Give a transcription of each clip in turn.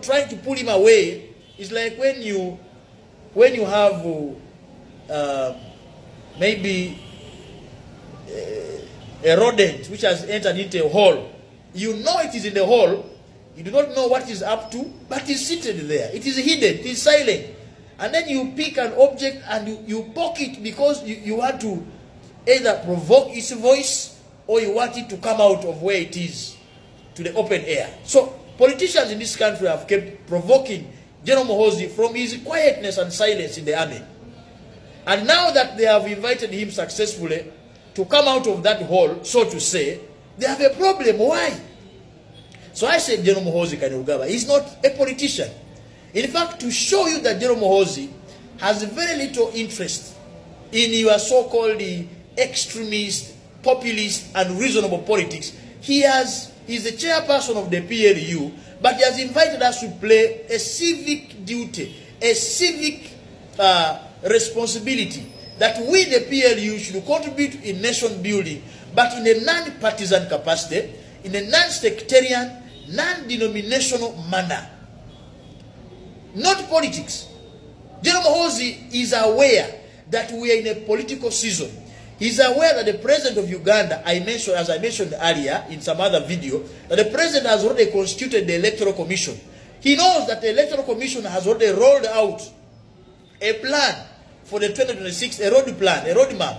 trying to pull him away is like when you have maybe a rodent which has entered into a hole. You know it is in the hole. You do not know what is up to, but it's seated there. It is hidden. It is silent. And then you pick an object and you poke it because you want to either provoke its voice or you want it to come out of where it is to the open air. So politicians in this country have kept provoking General Muhoozi from his quietness and silence in the army. And now that they have invited him successfully to come out of that hole, so to say, they have a problem. Why? So I said General Muhoozi Kainerugaba is not a politician. In fact, to show you that General Muhoozi has very little interest in your so-called extremist, populist, and reasonable politics, he is the chairperson of the PLU, but he has invited us to play a civic duty, a civic responsibility, that we, the PLU, should contribute in nation building, but in a non-partisan capacity, in a non-sectarian, non-denominational manner. Not politics. General Muhoozi is aware that we are in a political season. He's aware that the president of Uganda, as I mentioned earlier in some other video, that the president has already constituted the Electoral Commission. He knows that the Electoral Commission has already rolled out a plan for the 2026, a roadmap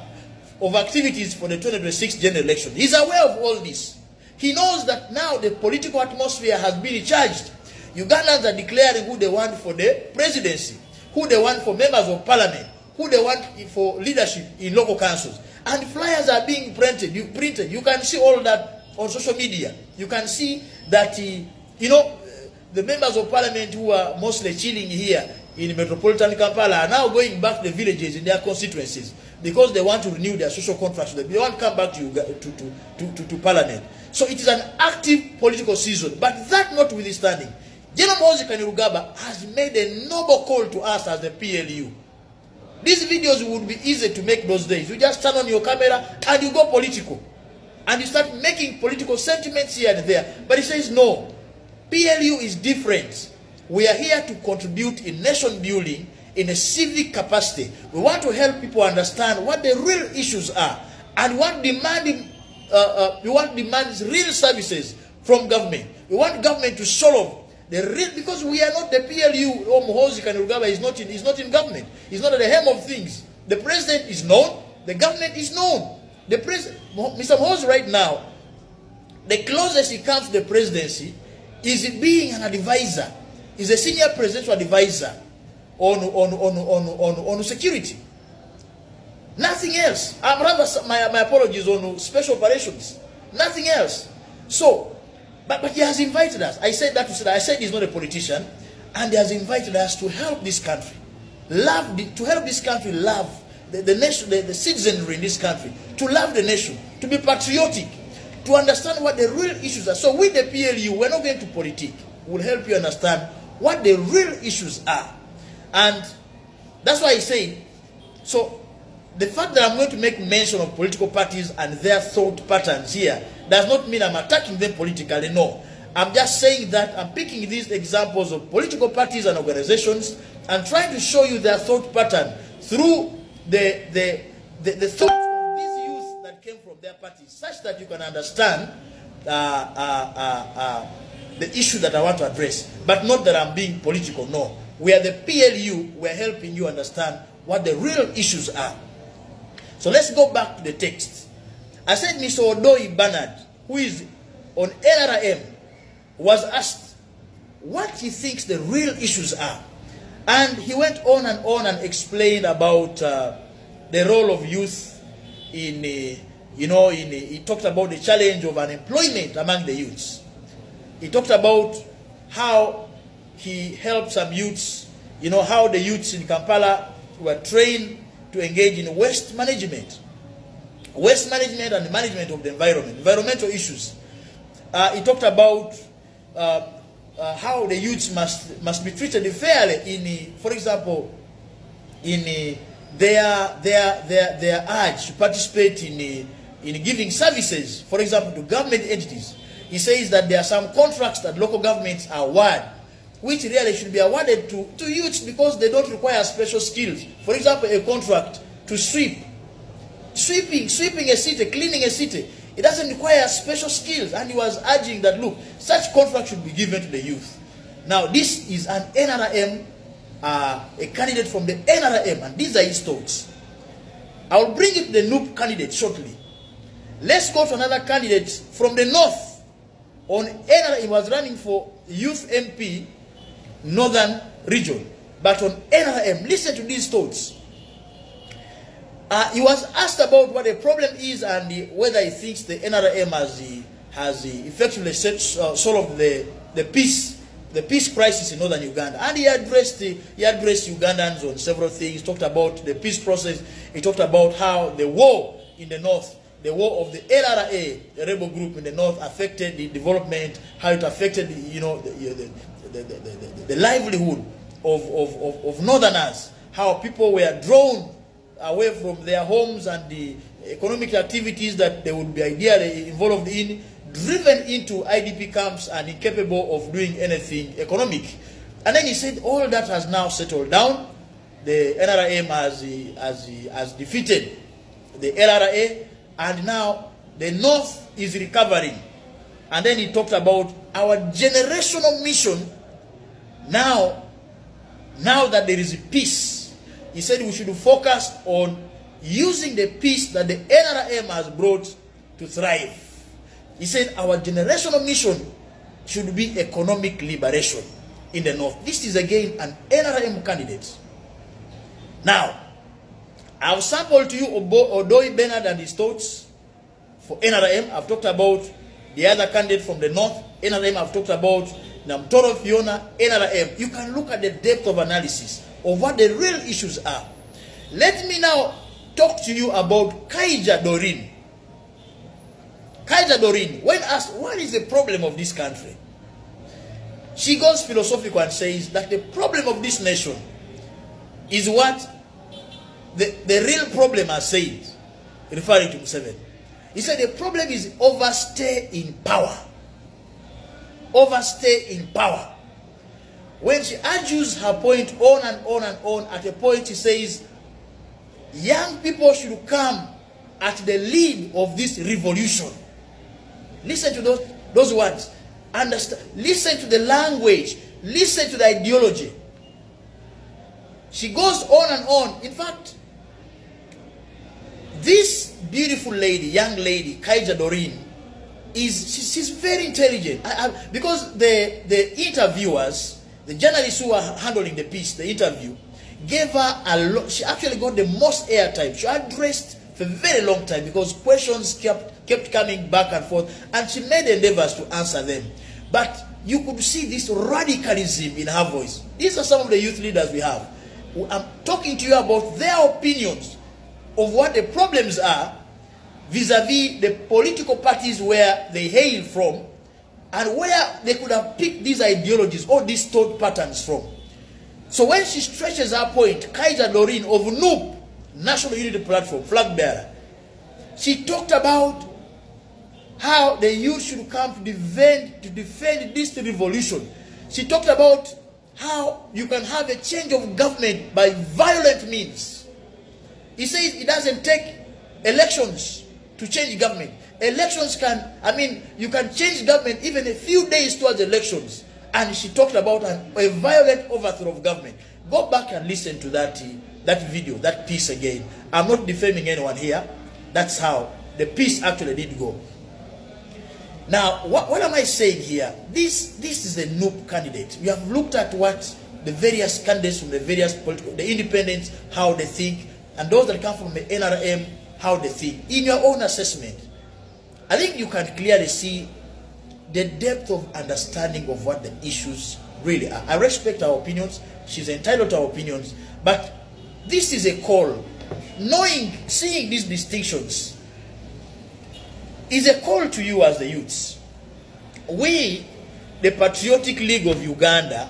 of activities for the 2026 general election. He's aware of all this. He knows that now the political atmosphere has been charged. Ugandans are declaring who they want for the presidency, who they want for members of parliament, who they want for leadership in local councils. And flyers are being printed. You can see all that on social media. You can see that, the members of parliament who are mostly chilling here in metropolitan Kampala are now going back to the villages in their constituencies because they want to renew their social contracts. They want to come back to parliament. So it is an active political season. But that notwithstanding, General Muhoozi Kainerugaba has made a noble call to us as the PLU. These videos would be easy to make those days. You just turn on your camera and you go political. And you start making political sentiments here and there. But he says, no, PLU is different. We are here to contribute in nation building in a civic capacity. We want to help people understand what the real issues are. And we want demands real services from government. We want government to solve the real, because we are not the PLU. Or Muhoozi Kainerugaba is not in government. He's not at the helm of things. The president is known. The government is known. The president, Mr. Muhoozi, right now, the closest he comes to the presidency is being an advisor. He's a senior presidential advisor on security. Nothing else. I'm rather my apologies on special operations. Nothing else. So, but he has invited us. I said that to say that. I said he's not a politician, and he has invited us to help this country, to help this country love the nation, the citizenry in this country, to love the nation, to be patriotic, to understand what the real issues are. So with the PLU, we're not going to politic. We'll help you understand what the real issues are. And that's why I say, so the fact that I'm going to make mention of political parties and their thought patterns here does not mean I'm attacking them politically, no. I'm just saying that I'm picking these examples of political parties and organizations and trying to show you their thought pattern through the thoughts of these youth that came from their parties, such that you can understand the issue that I want to address. But not that I'm being political, no. We are the PLU, we're helping you understand what the real issues are. So let's go back to the text. I said Mr. Odoi Bernard, who is on NRM, was asked what he thinks the real issues are. And he went on and explained about the role of youth in, he talked about the challenge of unemployment among the youths. He talked about how he helped some youths, how the youths in Kampala were trained to engage in waste management and the management of the environment, environmental issues. He talked about how the youths must be treated fairly in, for example, in their urge to participate in giving services, for example, to government entities. He says that there are some contracts that local governments award which really should be awarded to youths because they don't require special skills. For example, a contract to sweep. Sweeping a city, cleaning a city. It doesn't require special skills. And he was urging that, look, such contract should be given to the youth. Now, this is an NRM, a candidate from the NRM, and these are his thoughts. I will bring it the NUP candidate shortly. Let's go to another candidate from the north. On NRM, he was running for youth MP, northern region. But on NRM, listen to these thoughts. He was asked about what the problem is and whether he thinks the NRM has effectively solved the peace crisis in northern Uganda. And he addressed Ugandans on several things. He talked about the peace process. He talked about how the war in the north, the war of the LRA, the rebel group in the north, affected the development, how it affected the livelihood of northerners, how people were drawn away from their homes and the economic activities that they would be ideally involved in, driven into IDP camps and incapable of doing anything economic. And then he said all that has now settled down. The NRM has defeated the LRA, and now the North is recovering. And then he talked about our generational mission now that there is peace. He said we should focus on using the peace that the NRM has brought to thrive. He said our generational mission should be economic liberation in the North. This is again an NRM candidate. Now, I've sampled to you Odoi Bernard and his thoughts for NRM. I've talked about the other candidate from the North, NRM. I've talked about Namtoro Fiona, NRM. You can look at the depth of analysis of what the real issues are. Let me now talk to you about Kaija Doreen. Kaija Doreen, when asked what is the problem of this country, she goes philosophical and says that the problem of this nation is what the real problem has said, referring to Museveni. He said the problem is overstay in power. Overstay in power. When she argues her point on and on and on, at a point she says, young people should come at the lead of this revolution. Listen to those words. Understand. Listen to the language. Listen to the ideology. She goes on and on. In fact, this beautiful lady, young lady, Kaija Doreen, she's very intelligent. Because the interviewers, the journalists who are handling the piece, the interview, gave her a lot. She actually got the most airtime. She addressed for a very long time because questions kept coming back and forth, and she made endeavors to answer them. But you could see this radicalism in her voice. These are some of the youth leaders we have. I'm talking to you about their opinions of what the problems are vis-a-vis the political parties where they hail from, and where they could have picked these ideologies or these thought patterns from. So when she stretches her point, Kaija Doreen of NUP, National Unity Platform, flag bearer, she talked about how the youth should come to defend this revolution. She talked about how you can have a change of government by violent means. He says it doesn't take elections to change government. Elections you can change government even a few days towards elections. And she talked about a violent overthrow of government. Go back and listen to that video, that piece again. I'm not defaming anyone here. That's how the piece actually did go. Now, what am I saying here? This is a NUP candidate. We have looked at what the various candidates from the various political, the independents, how they think, and those that come from the NRM, how they think. In your own assessment, I think you can clearly see the depth of understanding of what the issues really are. I respect our opinions. She's entitled to our opinions. But this is a call. Seeing these distinctions is a call to you as the youths. We, the Patriotic League of Uganda,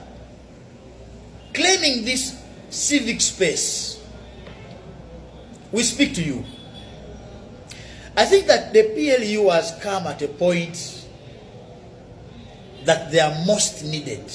claiming this civic space, we speak to you. I think that the PLU has come at a point that they are most needed.